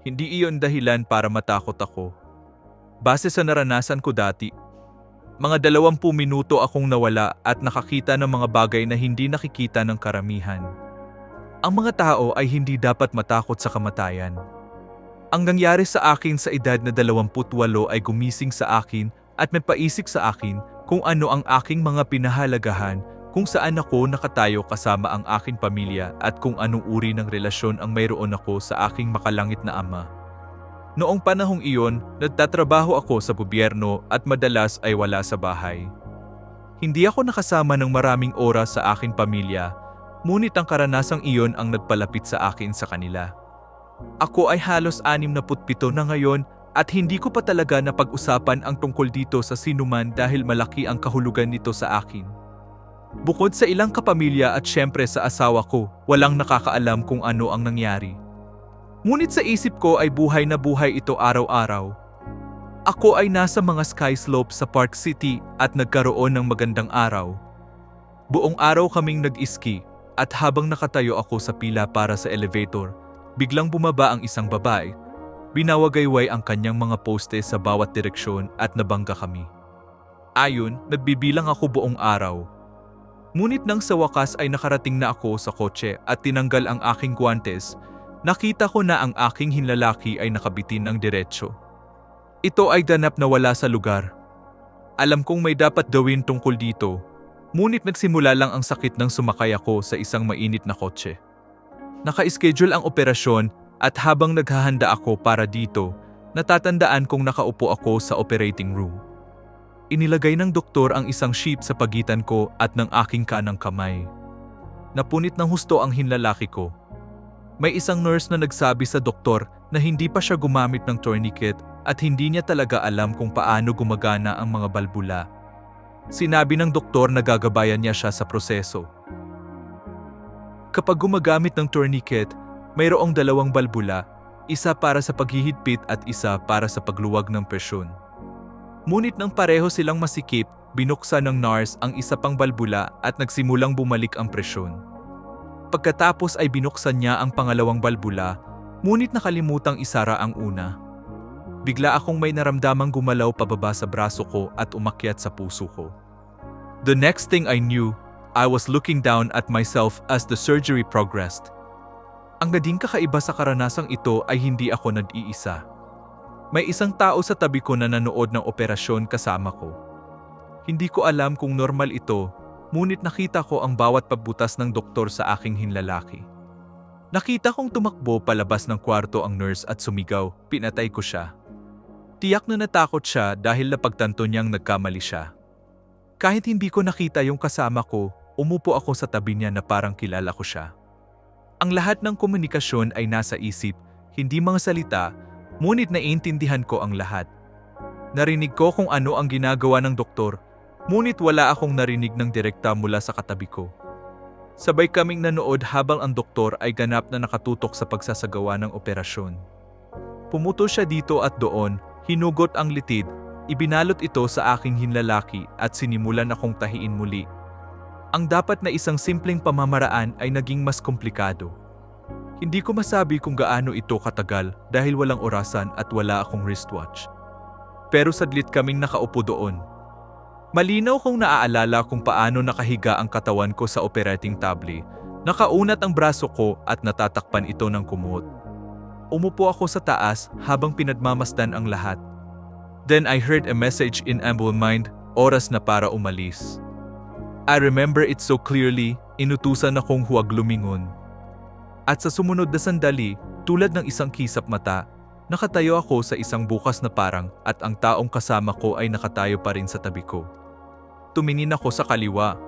Hindi iyon dahilan para matakot ako. Base sa naranasan ko dati, mga 20 minuto akong nawala at nakakita ng mga bagay na hindi nakikita ng karamihan. Ang mga tao ay hindi dapat matakot sa kamatayan. Ang nangyari sa akin sa edad na 28 ay gumising sa akin at nagpaisip sa akin kung ano ang aking mga pinahalagahan, kung saan ako nakatayo kasama ang aking pamilya at kung anong uri ng relasyon ang mayroon ako sa aking makalangit na Ama. Noong panahong iyon, nagtatrabaho ako sa gobyerno at madalas ay wala sa bahay. Hindi ako nakasama ng maraming oras sa aking pamilya, ngunit ang karanasang iyon ang nagpalapit sa akin sa kanila. Ako ay halos 67 na ngayon at hindi ko pa talaga napag-usapan ang tungkol dito sa sinuman dahil malaki ang kahulugan nito sa akin. Bukod sa ilang kapamilya at syempre sa asawa ko, walang nakakaalam kung ano ang nangyari. Ngunit sa isip ko ay buhay na buhay ito araw-araw. Ako ay nasa mga ski slopes sa Park City at nagkaroon ng magandang araw. Buong araw kaming nag-ski at habang nakatayo ako sa pila para sa elevator, biglang bumaba ang isang babae. Binawagayway ang kanyang mga poste sa bawat direksyon at nabangga kami. Ayon, nagbibilang ako buong araw. Ngunit nang sa wakas ay nakarating na ako sa kotse at tinanggal ang aking guwantes, nakita ko na ang aking hinlalaki ay nakabitin ng diretsyo. Ito ay ganap na wala sa lugar. Alam kong may dapat gawin tungkol dito, ngunit nagsimula lang ang sakit nang sumakay ako sa isang mainit na kotse. Naka-schedule ang operasyon at habang naghahanda ako para dito, natatandaan kong nakaupo ako sa operating room. Inilagay ng doktor ang isang sheep sa pagitan ko at ng aking kanang kamay. Napunit ng husto ang hinlalaki ko. May isang nurse na nagsabi sa doktor na hindi pa siya gumamit ng tourniquet at hindi niya talaga alam kung paano gumagana ang mga balbula. Sinabi ng doktor na gagabayan niya siya sa proseso. Kapag gumagamit ng tourniquet, mayroong 2 balbula, isa para sa paghihigpit at isa para sa pagluwag ng presyon. Ngunit nang pareho silang masikip, binuksan ng nurse ang isa pang balbula at nagsimulang bumalik ang presyon. Pagkatapos ay binuksan niya ang pangalawang balbula, ngunit nakalimutang isara ang una. Bigla akong may naramdamang gumalaw pababa sa braso ko at umakyat sa puso ko. The next thing I knew, I was looking down at myself as the surgery progressed. Ang naging kakaiba sa karanasang ito ay hindi ako nag-iisa. May isang tao sa tabi ko na nanood ng operasyon kasama ko. Hindi ko alam kung normal ito, ngunit nakita ko ang bawat pagbutas ng doktor sa aking hinlalaki. Nakita kong tumakbo palabas ng kwarto ang nurse at sumigaw, pinatay ko siya. Tiyak na natakot siya dahil napagtanto niyang nagkamali siya. Kahit hindi ko nakita yung kasama ko, umupo ako sa tabi niya na parang kilala ko siya. Ang lahat ng komunikasyon ay nasa isip, hindi mga salita, ngunit naiintindihan ko ang lahat. Narinig ko kung ano ang ginagawa ng doktor, ngunit wala akong narinig ng direkta mula sa katabi ko. Sabay kaming nanood habang ang doktor ay ganap na nakatutok sa pagsasagawa ng operasyon. Pumuto siya dito at doon, hinugot ang litid, ibinalot ito sa aking hinlalaki at sinimulan akong tahiin muli. Ang dapat na isang simpleng pamamaraan ay naging mas komplikado. Hindi ko masabi kung gaano ito katagal dahil walang orasan at wala akong wristwatch. Pero saglit kaming nakaupo doon. Malinaw kong naaalala kung paano nakahiga ang katawan ko sa operating table, nakaunat ang braso ko at natatakpan ito ng kumot. Umupo ako sa taas habang pinagmamasdan ang lahat. Then I heard a message in my mind, oras na para umalis. I remember it so clearly, inutusan akong huwag lumingon. At sa sumunod na sandali, tulad ng isang kisap mata, nakatayo ako sa isang bukas na parang at ang taong kasama ko ay nakatayo pa rin sa tabi ko. Tumingin ako sa kaliwa.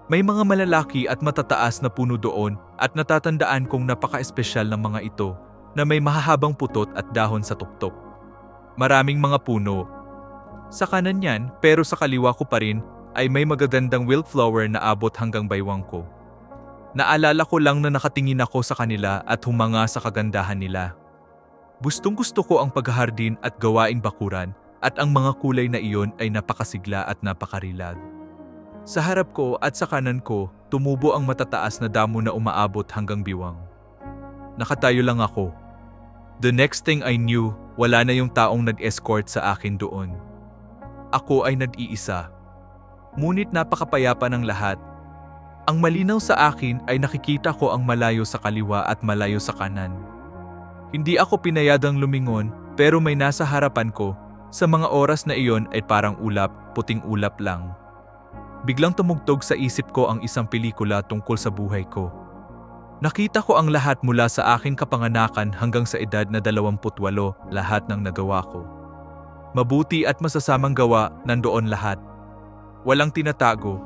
May mga malalaki at matataas na puno doon at natatandaan kong napaka-espesyal ng mga ito na may mahahabang putot at dahon sa tuktok. Maraming mga puno. Sa kanan niyan, pero sa kaliwa ko pa rin, ay may magagandang wildflower na abot hanggang baywang ko. Naalala ko lang na nakatingin ako sa kanila at humanga sa kagandahan nila. Gustong-gusto ko ang paghahardin at gawaing bakuran at ang mga kulay na iyon ay napakasigla at napakarilag. Sa harap ko at sa kanan ko, tumubo ang matataas na damo na umaabot hanggang biwang. Nakatayo lang ako. The next thing I knew, wala na yung taong nag-escort sa akin doon. Ako ay nag-iisa. Ngunit napakapayapa ng lahat. Ang malinaw sa akin ay nakikita ko ang malayo sa kaliwa at malayo sa kanan. Hindi ako pinayadang lumingon pero may nasa harapan ko. Sa mga oras na iyon ay parang ulap, puting ulap lang. Biglang tumugtog sa isip ko ang isang pelikula tungkol sa buhay ko. Nakita ko ang lahat mula sa aking kapanganakan hanggang sa edad na 28, lahat ng nagawa ko. Mabuti at masasamang gawa, nandoon lahat. Walang tinatago.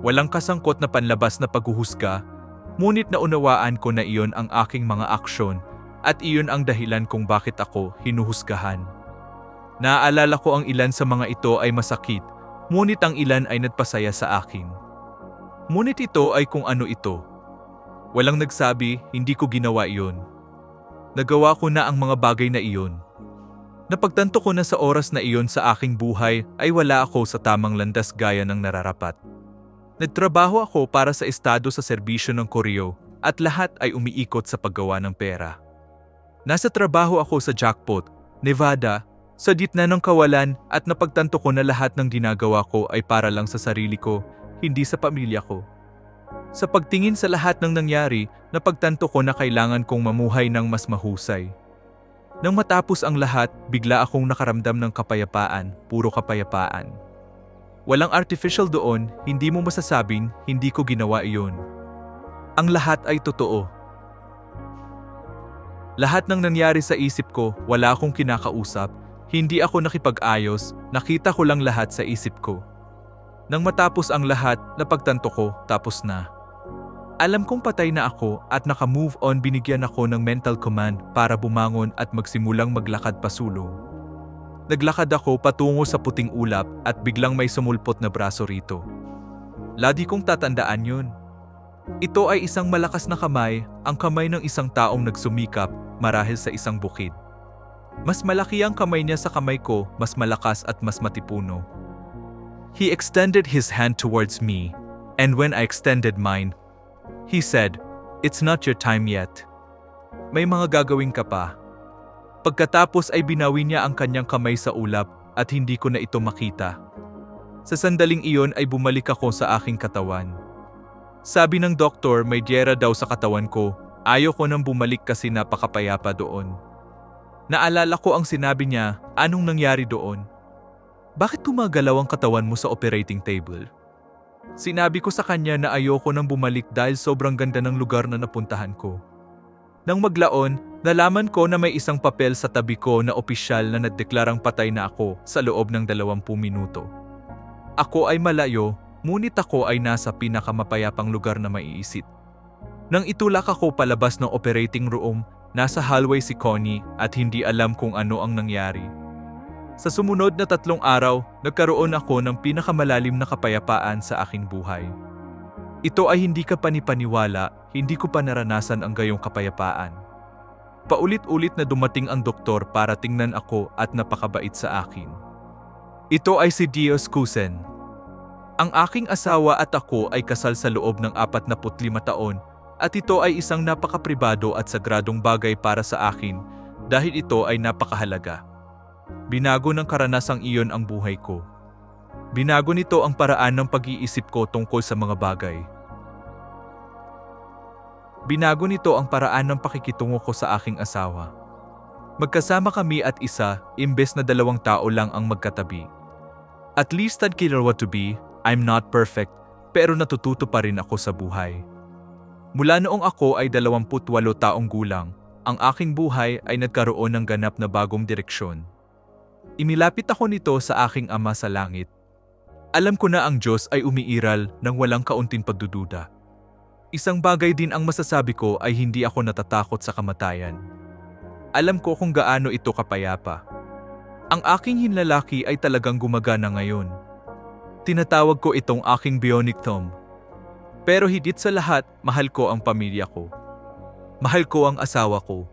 Walang kasangkot na panlabas na paghuhusga, ngunit naunawaan ko na iyon ang aking mga aksyon at iyon ang dahilan kung bakit ako hinuhusgahan. Naaalala ko ang ilan sa mga ito ay masakit, ngunit ang ilan ay nagpasaya sa akin. Ngunit ito ay kung ano ito. Walang nagsabi, hindi ko ginawa iyon. Nagawa ko na ang mga bagay na iyon. Napagtanto ko na sa oras na iyon sa aking buhay ay wala ako sa tamang landas gaya ng nararapat. Nagtrabaho ako para sa estado sa serbisyo ng koreo at lahat ay umiikot sa paggawa ng pera. Nasa trabaho ako sa Jackpot, Nevada, sa gitna ng kawalan at napagtanto ko na lahat ng ginagawa ko ay para lang sa sarili ko, hindi sa pamilya ko. Sa pagtingin sa lahat ng nangyari, napagtanto ko na kailangan kong mamuhay ng mas mahusay. Nang matapos ang lahat, bigla akong nakaramdam ng kapayapaan, puro kapayapaan. Walang artificial doon, hindi mo masasabing, hindi ko ginawa iyon. Ang lahat ay totoo. Lahat ng nangyari sa isip ko, wala akong kinakausap, hindi ako nakipag-ayos, nakita ko lang lahat sa isip ko. Nang matapos ang lahat, napagtanto ko, tapos na. Alam kong patay na ako at naka-move on, binigyan ako ng mental command para bumangon at magsimulang maglakad pasulong. Naglakad ako patungo sa puting ulap at biglang may sumulpot na braso rito. Lagi kong tatandaan yun. Ito ay isang malakas na kamay, ang kamay ng isang taong nagsumikap marahil sa isang bukid. Mas malaki ang kamay niya sa kamay ko, mas malakas at mas matipuno. He extended his hand towards me, and when I extended mine, he said, "It's not your time yet. May mga gagawin ka pa." Pagkatapos ay binawi niya ang kanyang kamay sa ulap at hindi ko na ito makita. Sa sandaling iyon ay bumalik ako sa aking katawan. Sabi ng doktor may gyera daw sa katawan ko, ayaw ko nang bumalik kasi napakapayapa doon. Naalala ko ang sinabi niya, anong nangyari doon? Bakit gumagalaw ang katawan mo sa operating table? Sinabi ko sa kanya na ayoko nang bumalik dahil sobrang ganda ng lugar na napuntahan ko. Nang maglaon, nalaman ko na may isang papel sa tabi ko na opisyal na nagdeklarang patay na ako sa loob ng 20 minuto. Ako ay malayo, ngunit ako ay nasa pinakamapayapang lugar na maiisip. Nang itulak ako palabas ng operating room, nasa hallway si Connie at hindi alam kung ano ang nangyari. Sa sumunod na 3 araw, nagkaroon ako ng pinakamalalim na kapayapaan sa aking buhay. Ito ay hindi ka panipaniwala, hindi ko pa naranasan ang gayong kapayapaan. Paulit-ulit na dumating ang doktor para tingnan ako at napakabait sa akin. Ito ay si Dios Kusen. Ang aking asawa at ako ay kasal sa loob ng 45 taon at ito ay isang napakapribado at sagradong bagay para sa akin dahil ito ay napakahalaga. Binago ng karanasang iyon ang buhay ko. Binago nito ang paraan ng pag-iisip ko tungkol sa mga bagay. Binago nito ang paraan ng pakikitungo ko sa aking asawa. Magkasama kami at isa, imbes na 2 tao lang ang magkatabi. At least I'd what to be, I'm not perfect, pero natututo pa rin ako sa buhay. Mula noong ako ay 28 taong gulang, ang aking buhay ay nagkaroon ng ganap na bagong direksyon. Inilapit ako nito sa aking Ama sa langit. Alam ko na ang Diyos ay umiiral ng walang kaunting pagdududa. Isang bagay din ang masasabi ko ay hindi ako natatakot sa kamatayan. Alam ko kung gaano ito kapayapa. Ang aking hinlalaki ay talagang gumagana ngayon. Tinatawag ko itong aking bionic thumb. Pero higit sa lahat, mahal ko ang pamilya ko. Mahal ko ang asawa ko.